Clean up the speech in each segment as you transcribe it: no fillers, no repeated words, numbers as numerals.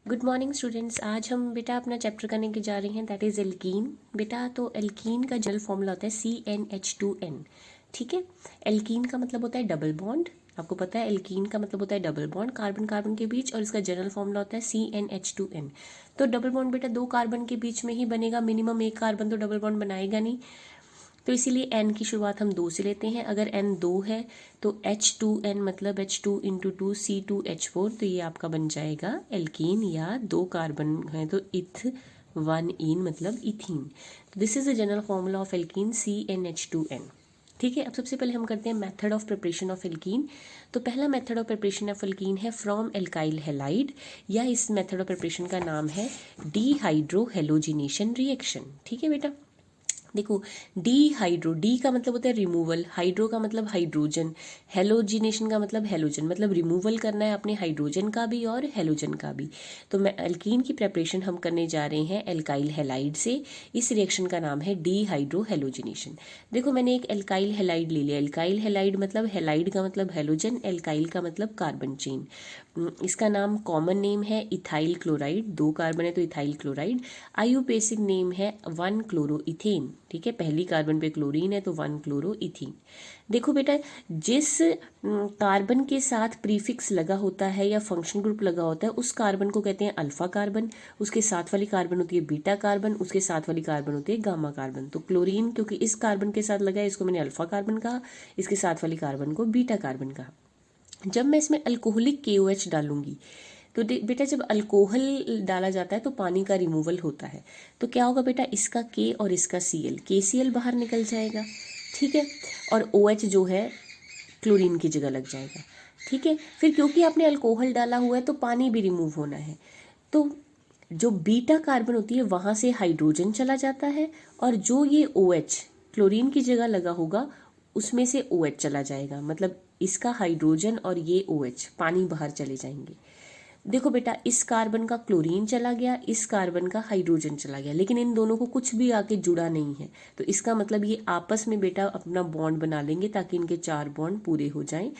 Good morning students. आज हम बेटा अपना चैप्टर करने के जा रहे हैं, दैट इज़ एल्कीन। बेटा तो एल्कीन का जनरल फॉर्मूला होता है CnH2n। ठीक है, एल्कीन का मतलब होता है डबल बॉन्ड। आपको पता है एल्कीन का मतलब होता है डबल बॉन्ड कार्बन कार्बन के बीच, और इसका जनरल फॉर्मूला होता है CnH2n। तो डबल बॉन्ड बेटा दो कार्बन के बीच में ही बनेगा, मिनिमम एक कार्बन तो डबल बॉन्ड बनाएगा नहीं, तो इसीलिए n की शुरुआत हम 2 से लेते हैं। अगर n 2 है तो H2n मतलब H2 × 2 C2H4, तो ये आपका बन जाएगा एल्कीन, या दो कार्बन है तो इथ 1 इन मतलब इथीन। तो this is the general formula of alkene CnH2n। ठीक है, अब सबसे पहले हम करते हैं method of preparation of alkene. तो पहला method of preparation of alkene है फ्रॉम एल्काइल हैलाइड, या इस मेथड ऑफ प्रिपरेशन का नाम है डीहाइड्रो हेलोजिनेशन रिएक्शन। ठीक है बेटा, देखो डीहाइड्रो, डी का मतलब होता है रिमूवल, हाइड्रो का मतलब हाइड्रोजन, हेलोजिनेशन का मतलब हेलोजन, मतलब रिमूवल करना है अपने हाइड्रोजन का भी और हेलोजन का भी। तो मैं एल्कीन की प्रेपरेशन हम करने जा रहे हैं एल्काइल हैलाइड से। इस रिएक्शन का नाम है डीहाइड्रो हेलोजिनेशन। देखो मैंने एक एल्काइल हैलाइड ले लिया। एल्काइल हैलाइड मतलब हैलाइड का मतलब हेलोजन, एल्काइल का मतलब कार्बन चेन। इसका नाम कॉमन नेम है इथाइल क्लोराइड, दो कार्बन है तो इथाइल क्लोराइड। आयुपेसिक नेम है 1 क्लोरोइथेन। ठीक है, पहली कार्बन पे क्लोरीन है तो 1 क्लोरोइथीन। देखो बेटा, जिस कार्बन के साथ प्रीफिक्स लगा होता है या फंक्शन ग्रुप लगा होता है उस कार्बन को कहते हैं अल्फा कार्बन, उसके साथ वाली कार्बन होती है बीटा कार्बन, उसके साथ वाली कार्बन होती है गामा कार्बन। तो क्लोरीन क्योंकि इस कार्बन के साथ लगा है इसको मैंने अल्फा कार्बन कहा, इसके साथ वाली कार्बन को बीटा कार्बन कहा। जब मैं इसमें अल्कोहलिक KOH डालूंगी तो बेटा जब अल्कोहल डाला जाता है तो पानी का रिमूवल होता है, तो क्या होगा बेटा, इसका K और इसका Cl, KCl बाहर निकल जाएगा। ठीक है, और OH जो है क्लोरीन की जगह लग जाएगा। ठीक है, फिर क्योंकि आपने अल्कोहल डाला हुआ है तो पानी भी रिमूव होना है, तो जो बीटा कार्बन होती है वहाँ से हाइड्रोजन चला जाता है, और जो ये OH क्लोरीन की जगह लगा होगा उसमें से OH चला जाएगा, मतलब इसका हाइड्रोजन और ये OH पानी बाहर चले जाएंगे। देखो बेटा, इस कार्बन का क्लोरीन चला गया, इस कार्बन का हाइड्रोजन चला गया, लेकिन इन दोनों को कुछ भी आके जुड़ा नहीं है, तो इसका मतलब ये आपस में बेटा अपना बॉन्ड बना लेंगे ताकि इनके 4 बॉन्ड पूरे हो जाएं।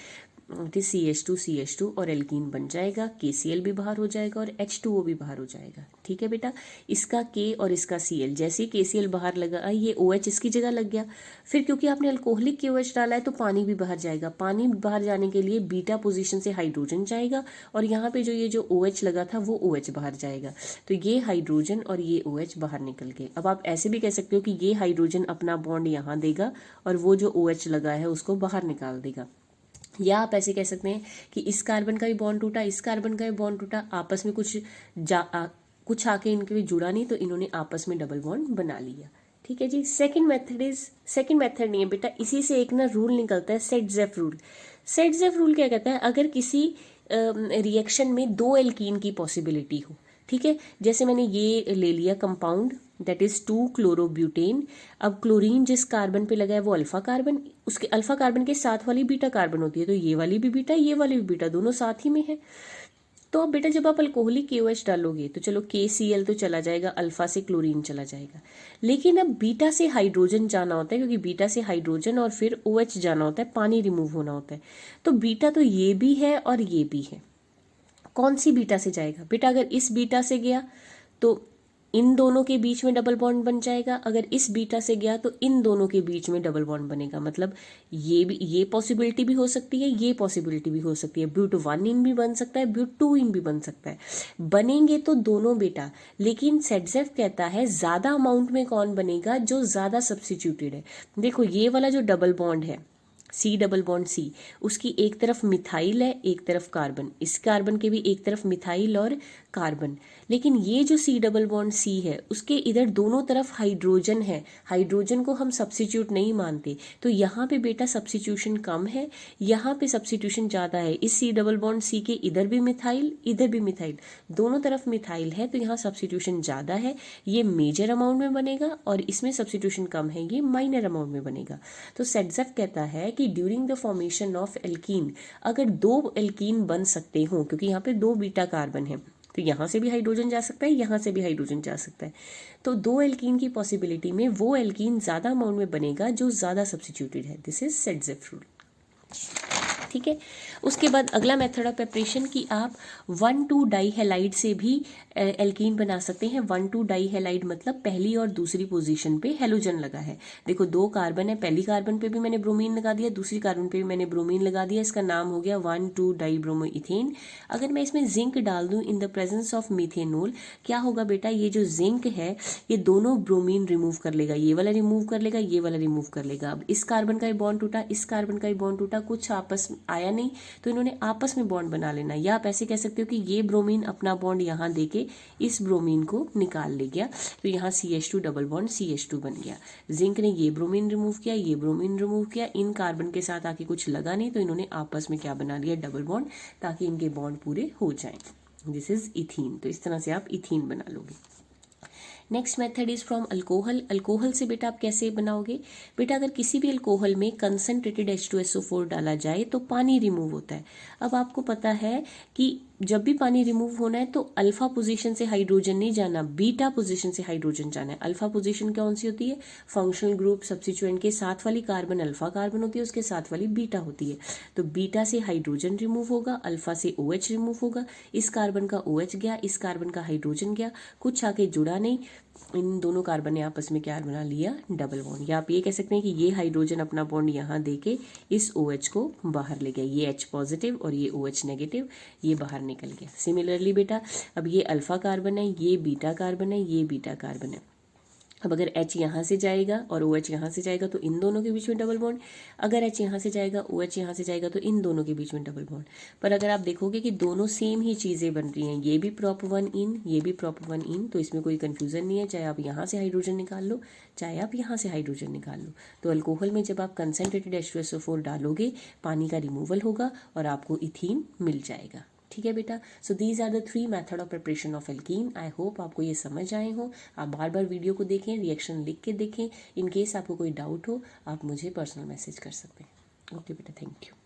CH2 और एल्कीन बन जाएगा, KCl भी बाहर हो जाएगा और H2O भी बाहर हो जाएगा। ठीक है बेटा, इसका K और इसका Cl, जैसे ही KCl बाहर लगा ये OH इसकी जगह लग गया। फिर क्योंकि आपने अल्कोहलिक KOH डाला है तो पानी भी बाहर जाएगा, पानी बाहर जाने के लिए बीटा पोजीशन से हाइड्रोजन जाएगा, और यहाँ पे जो OH लगा था वो OH बाहर जाएगा, तो ये हाइड्रोजन और ये OH बाहर निकल गए। अब आप ऐसे भी कह सकते हो कि ये हाइड्रोजन अपना बॉन्ड यहाँ देगा और वो जो OH लगा है उसको बाहर निकाल देगा, या आप ऐसे कह सकते हैं कि इस कार्बन का भी बॉन्ड टूटा, इस कार्बन का भी बॉन्ड टूटा, आपस में कुछ आके इनके भी जुड़ा नहीं तो इन्होंने आपस में डबल बॉन्ड बना लिया। ठीक है जी। सेकंड मेथड नहीं है बेटा, इसी से एक ना रूल निकलता है सेट-ज़ेफ रूल। सेट-ज़ेफ रूल क्या कहता है, अगर किसी रिएक्शन में 2 एल्कीन की पॉसिबिलिटी हो, ठीक है, जैसे मैंने ये ले लिया कंपाउंड दैट इज 2 क्लोरोब्यूटेन। अब क्लोरीन जिस कार्बन पे लगा है वो अल्फा कार्बन, उसके अल्फा कार्बन के साथ वाली बीटा कार्बन होती है, तो ये वाली भी बीटा ये वाली भी बीटा, दोनों साथ ही में है। तो अब बेटा जब आप अल्कोहलिक KOH डालोगे तो चलो KCl तो चला जाएगा, अल्फा से क्लोरीन चला जाएगा, लेकिन अब बीटा से हाइड्रोजन जाना होता है, क्योंकि बीटा से हाइड्रोजन और फिर OH जाना होता है, पानी रिमूव होना होता है, तो बीटा तो ये भी है और ये भी है। कौन सी बीटा से जाएगा बेटा, अगर इस बीटा से गया तो इन दोनों के बीच में डबल बॉन्ड बन जाएगा, अगर इस बीटा से गया तो इन दोनों के बीच में डबल बॉन्ड बनेगा, मतलब ये पॉसिबिलिटी भी हो सकती है, ये पॉसिबिलिटी भी हो सकती है, ब्यूट 1 इन भी बन सकता है, ब्यूट 2 इन भी बन सकता है, बनेंगे तो दोनों बेटा। लेकिन सेट-ज़ेफ कहता है ज्यादा अमाउंट में कौन बनेगा, जो ज्यादा सब्स्टिट्यूटेड है। देखो ये वाला जो डबल बॉन्ड है C, उसकी एक तरफ मिथाइल है एक तरफ कार्बन, इस कार्बन के भी एक तरफ मिथाइल और कार्बन, लेकिन ये जो C है उसके इधर दोनों तरफ हाइड्रोजन है, हाइड्रोजन को हम सब्स्टिट्यूट नहीं मानते, तो यहाँ पे बेटा सब्स्टिट्यूशन कम है, यहाँ पे सब्स्टिट्यूशन ज़्यादा है। इस C के इधर भी मिथाइल इधर भी मिथाइल, दोनों तरफ मिथाइल है, तो यहाँ सब्स्टिट्यूशन ज़्यादा है, ये मेजर अमाउंट में बनेगा, और इसमें सब्स्टिट्यूशन कम है, ये माइनर अमाउंट में बनेगा। तो सेट-ज़ेफ कहता है कि during the formation of alkene, अगर 2 एल्कीन बन सकते हो, क्योंकि यहाँ पे 2 बीटा कार्बन है तो यहाँ से भी हाइड्रोजन जा सकता है, यहाँ से भी हाइड्रोजन जा सकता है, तो 2 एल्कीन की पॉसिबिलिटी में वो एल्कीन ज़्यादा अमाउंट में बनेगा जो ज़्यादा सब्स्टिट्यूटेड है। This is Saytzeff rule. ठीक है। उसके बाद अगला मेथड ऑफ प्रिपरेशन कि आप 1,2 डाई हैलाइड से भी एल्कीन बना सकते हैं। 1,2 डाई हैलाइड मतलब पहली और दूसरी पोजीशन पे हेलोजन लगा है। देखो 2 कार्बन है, पहली कार्बन पे भी मैंने ब्रोमीन लगा दिया, दूसरी कार्बन पे भी मैंने ब्रोमीन लगा दिया, इसका नाम हो गया 1,2 डाई ब्रोमो इथेन। अगर मैं इसमें जिंक डाल दूं in the presence of methanol, क्या होगा बेटा, ये जो जिंक है ये दोनों ब्रोमीन रिमूव कर लेगा, ये वाला रिमूव कर लेगा, ये वाला रिमूव कर लेगा। अब इस कार्बन का बॉन्ड टूटा, इस कार्बन का बॉन्ड टूटा, कुछ आपस में आया नहीं, तो इन्होंने आपस में बॉन्ड बना लेना। या आप ऐसे कह सकते हो कि ये ब्रोमीन अपना बॉन्ड यहाँ देके इस ब्रोमीन को निकाल ले गया, तो यहाँ CH2 डबल बॉन्ड CH2 बन गया। जिंक ने ये ब्रोमीन रिमूव किया, ये ब्रोमीन रिमूव किया, इन कार्बन के साथ आके कुछ लगा नहीं, तो इन्होंने आपस में क्या बना लिया, डबल बॉन्ड, ताकि इनके बॉन्ड पूरे हो जाएं। This is ethene. तो इस तरह से आप इथीन बना लोगे। Next method is from alcohol. Alcohol से बेटा आप कैसे बनाओगे, बेटा अगर किसी भी अल्कोहल में कंसनट्रेटेड H2SO4 डाला जाए तो पानी रिमूव होता है। अब आपको पता है कि जब भी पानी रिमूव होना है तो अल्फा पोजीशन से हाइड्रोजन नहीं जाना, बीटा पोजीशन से हाइड्रोजन जाना है। अल्फा पोजीशन कौन सी होती है, फंक्शनल ग्रुप सब्स्टिट्यूएंट के साथ वाली कार्बन अल्फा कार्बन होती है, उसके साथ वाली बीटा होती है। तो बीटा से हाइड्रोजन रिमूव होगा, अल्फा से OH रिमूव होगा, इस कार्बन का OH गया, इस कार्बन का हाइड्रोजन गया, कुछ आके जुड़ा नहीं, इन दोनों कार्बन ने आपस में क्या बना लिया, डबल बॉन्ड। या आप ये कह सकते हैं कि ये हाइड्रोजन अपना बॉन्ड यहाँ देके इस OH को बाहर ले गया, ये H पॉजिटिव और ये OH नेगेटिव, ये बाहर निकल गया। सिमिलरली बेटा अब ये अल्फा कार्बन है, ये बीटा कार्बन है, ये बीटा कार्बन है। अब अगर H यहाँ से जाएगा और OH यहाँ से जाएगा तो इन दोनों के बीच में डबल बॉन्ड, अगर H यहाँ से जाएगा OH यहाँ से जाएगा तो इन दोनों के बीच में डबल बॉन्ड। पर अगर आप देखोगे कि दोनों सेम ही चीज़ें बन रही हैं, ये भी prop 1 इन, ये भी prop 1 इन, तो इसमें कोई कन्फ्यूज़न नहीं है, चाहे आप यहाँ से हाइड्रोजन निकाल लो, चाहे आप यहाँ से हाइड्रोजन निकाल लो। तो अल्कोहल में जब आप कंसनट्रेटेड H2SO4 डालोगे, पानी का रिमूवल होगा और आपको इथीन मिल जाएगा। ठीक है बेटा। So these are the 3 method of preparation of alkene. I hope आपको ये समझ आए हो। आप बार बार वीडियो को देखें, रिएक्शन लिख के देखें। इन केस आपको कोई डाउट हो आप मुझे पर्सनल मैसेज कर सकते हैं। ओके बेटा, थैंक यू।